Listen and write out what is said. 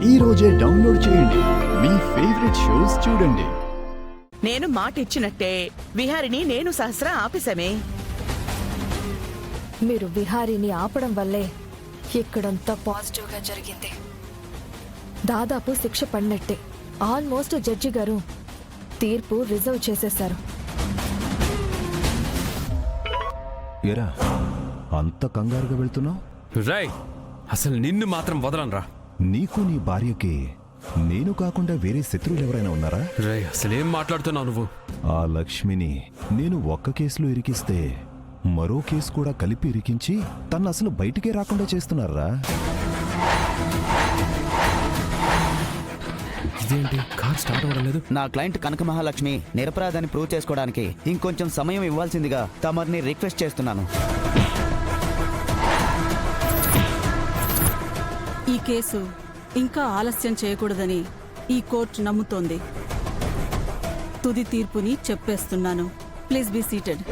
ఈ రోజే డౌన్లోడ్ చేయండి. మీ ఫేవరెట్ షోస్ చూడండి. నేను మాట ఇచ్చినట్టే విహారిని నేను సహస్ర ఆపేశామే. మీరు విహారీని ఆపడం వల్లే ఇక్కడంతా పాజిటివ్గా జరిగింది. దాదాపు శిక్ష పడినట్టే. ఆల్మోస్ట్ జడ్జి గారు తీర్పు రిజర్వ్ చేసేశారు. ఎరా అంత కంగారుగా వెళ్తున్నావు? రై అసలు నిన్ను మాత్రం వదలనరా. నీకు నీ భార్యకి నేను కాకుండా వేరే శత్రువులు ఎవరైనా ఉన్నారా? రై అసలేం మాట్లాడుతున్నావు నువ్వు? ఆ లక్ష్మిని నేను ఒక్క కేసులో ఇరికిస్తే మరో కేసు కూడా కలిపి ఇరికించి తను అసలు బయటికే రాకుండా చేస్తున్నారా? ఇదేంటి కార్ స్టార్ట్ అవ్వడం లేదు? నా క్లయింట్ కనక మహాలక్ష్మి నిరపరాధాన్ని ప్రూవ్ చేసుకోవడానికి ఇంకొంచెం సమయం ఇవ్వాల్సిందిగా తమరిని రిక్వెస్ట్ చేస్తున్నాను. ఈ కేసు ఇంకా ఆలస్యం చేయకూడదని ఈ కోర్టు నమ్ముతోంది. తుది తీర్పుని చెప్పేస్తున్నాను. Please be seated.